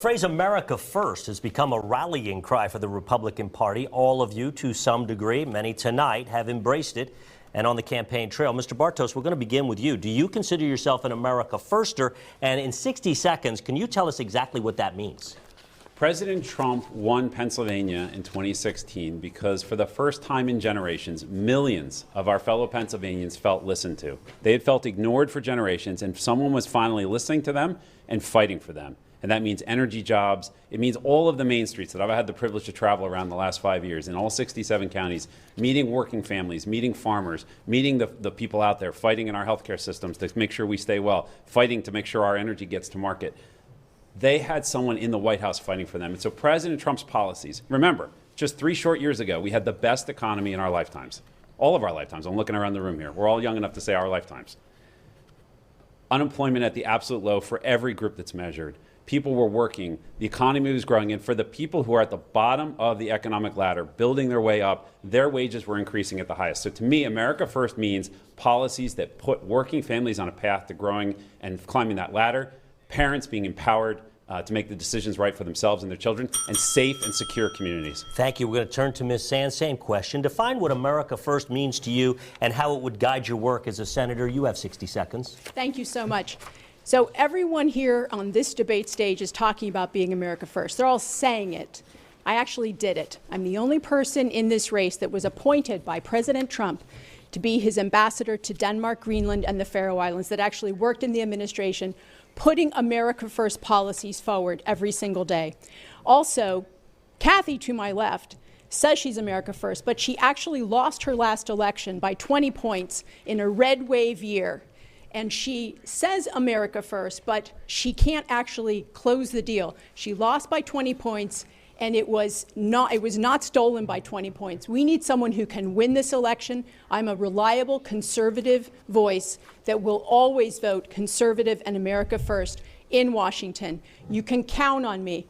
Phrase America First has become a rallying cry for the Republican Party. All of you, to some degree, many tonight, have embraced it and on the campaign trail. Mr. Bartos, we're going to begin with you. Do you consider yourself an America Firster? And in 60 seconds, can you tell us exactly what that means? President Trump won Pennsylvania in 2016 because for the first time in generations, millions of our fellow Pennsylvanians felt listened to. They had felt ignored for generations, and someone was finally listening to them and fighting for them. And that means energy jobs. It means all of the main streets that I've had the privilege to travel around the last 5 years in all 67 counties, meeting working families, meeting farmers, meeting the people out there, fighting in our healthcare systems to make sure we stay well, fighting to make sure our energy gets to market. They had someone in the White House fighting for them. And so President Trump's policies, remember, just 3 short years ago, we had the best economy in our lifetimes. All of our lifetimes. I'm looking around the room here. We're all young enough to say our lifetimes. Unemployment at the absolute low for every group that's measured. People were working, the economy was growing, and for the people who are at the bottom of the economic ladder, building their way up, their wages were increasing at the highest. So to me, America First means policies that put working families on a path to growing and climbing that ladder, parents being empowered to make the decisions right for themselves and their children, and safe and secure communities. Thank you. We're going to turn to Ms. Sands. Same question. Define what America First means to you and how it would guide your work as a senator. You have 60 seconds. Thank you so much. So everyone here on this debate stage is talking about being America First. They're all saying it. I actually did it. I'm the only person in this race that was appointed by President Trump to be his ambassador to Denmark, Greenland, and the Faroe Islands that actually worked in the administration, putting America First policies forward every single day. Also, Kathy, to my left, says she's America First, but she actually lost her last election by 20 points in a red wave year. And she says America First, but she can't actually close the deal. She lost by 20 points, and it was not stolen by 20 points. We need someone who can win this election. I'm a reliable conservative voice that will always vote conservative and America First in Washington. You can count on me.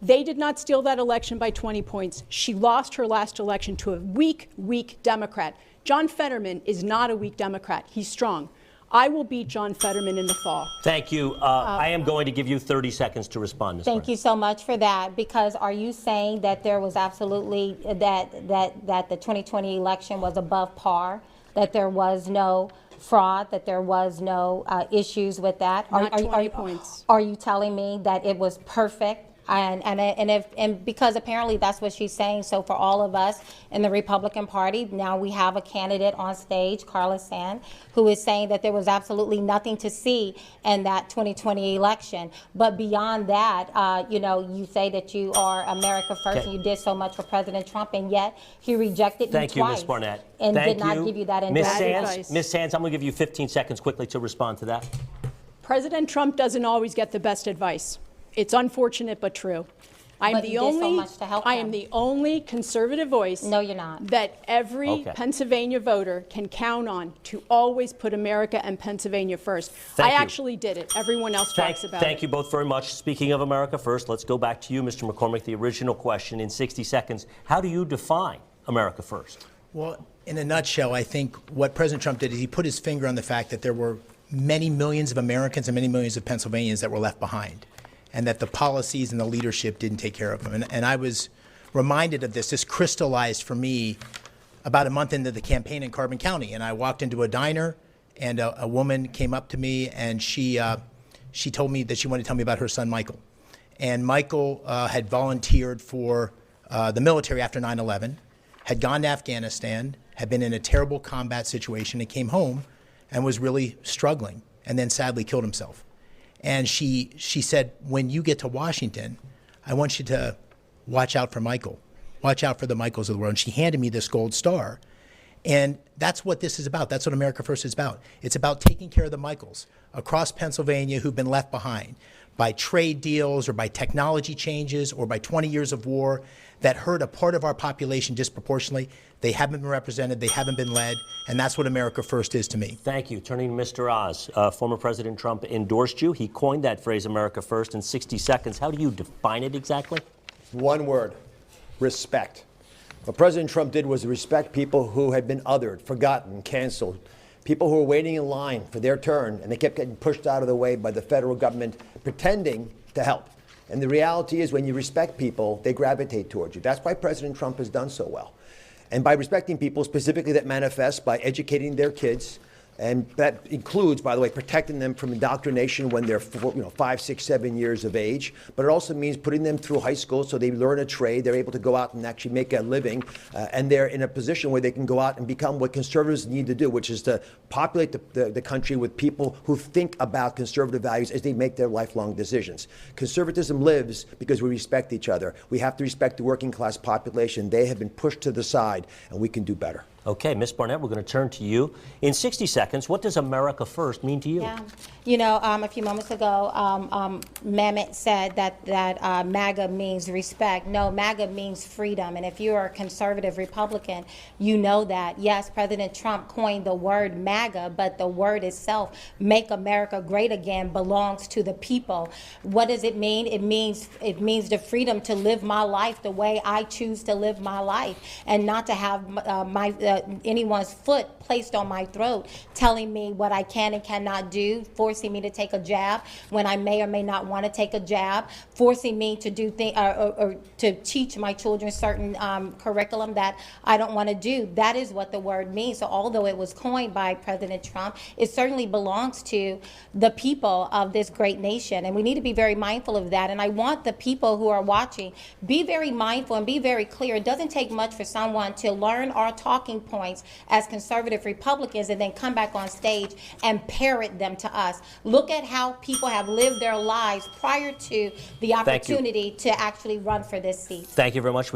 They did not steal that election by 20 points. She lost her last election to a weak Democrat. John Fetterman is not a weak Democrat. He's strong. I will beat John Fetterman in the fall. Thank you. I am going to give you 30 seconds to respond, Ms. Thank you so much for that. Because are you saying that there was absolutely that the 2020 election was above par, that there was no fraud, that there was no issues with that? Not 20 points. Are you telling me that it was perfect? And because apparently that's what she's saying. So for all of us in the Republican Party, now we have a candidate on stage, Carla Sand, who is saying that there was absolutely nothing to see in that 2020 election. But beyond that, you say that you are America First, and you did so much for President Trump, and yet he rejected you twice. Thank you, Ms. Barnett. And did not give you that advice. Ms. Sands, I'm going to give you 15 seconds quickly to respond to that. President Trump doesn't always get the best advice. It's unfortunate but true. I am the only conservative voice. No, you're not. That every Pennsylvania voter can count on to always put America and Pennsylvania first. I actually did it. Everyone else talks about it. Thank you both very much. Speaking of America First, let's go back to you, Mr. McCormick. The original question in 60 seconds. How do you define America First? Well, in a nutshell, I think what President Trump did is he put his finger on the fact that there were many millions of Americans and many millions of Pennsylvanians that were left behind, and that the policies and the leadership didn't take care of them. And I was reminded of this. This crystallized for me about a month into the campaign in Carbon County. And I walked into a diner, and a woman came up to me, and she told me that she wanted to tell me about her son, Michael. And Michael had volunteered for the military after 9/11, had gone to Afghanistan, had been in a terrible combat situation, and came home and was really struggling, and then sadly killed himself. And she said, when you get to Washington, I want you to watch out for Michael. Watch out for the Michaels of the world. And she handed me this gold star. And that's what this is about. That's what America First is about. It's about taking care of the Michaels across Pennsylvania who've been left behind by trade deals or by technology changes or by 20 years of war that hurt a part of our population disproportionately. They haven't been represented, they haven't been led, and that's what America First is to me. Thank you. Turning to Mr. Oz, former President Trump endorsed you. He coined that phrase, America First, in 60 seconds. How do you define it exactly? One word: respect. What President Trump did was respect people who had been othered, forgotten, canceled, people who were waiting in line for their turn, and they kept getting pushed out of the way by the federal government pretending to help. And the reality is when you respect people, they gravitate towards you. That's why President Trump has done so well. And by respecting people, specifically that manifests by educating their kids, and that includes, by the way, protecting them from indoctrination when they're 5, 6, 7 years of age. But it also means putting them through high school so they learn a trade, they're able to go out and actually make a living, and they're in a position where they can go out and become what conservatives need to do, which is to populate the country with people who think about conservative values as they make their lifelong decisions. Conservatism lives because we respect each other. We have to respect the working class population. They have been pushed to the side, and we can do better. Okay, Ms. Barnett, we're going to turn to you. In 60 seconds, what does America First mean to you? Yeah. You know, a few moments ago, Mehmet said that MAGA means respect. No, MAGA means freedom. And if you're a conservative Republican, you know that. Yes, President Trump coined the word MAGA, but the word itself, Make America Great Again, belongs to the people. What does it mean? It means the freedom to live my life the way I choose to live my life, and not to have anyone's foot placed on my throat telling me what I can and cannot do, forcing me to take a jab when I may or may not want to take a jab, forcing me to do things or to teach my children certain curriculum that I don't want to do. That is what the word means. So although it was coined by President Trump, it certainly belongs to the people of this great nation, and we need to be very mindful of that. And I want the people who are watching, be very mindful and be very clear. It doesn't take much for someone to learn our talking points as conservative Republicans and then come back on stage and parrot them to us. Look at how people have lived their lives prior to the opportunity to actually run for this seat. Thank you very much.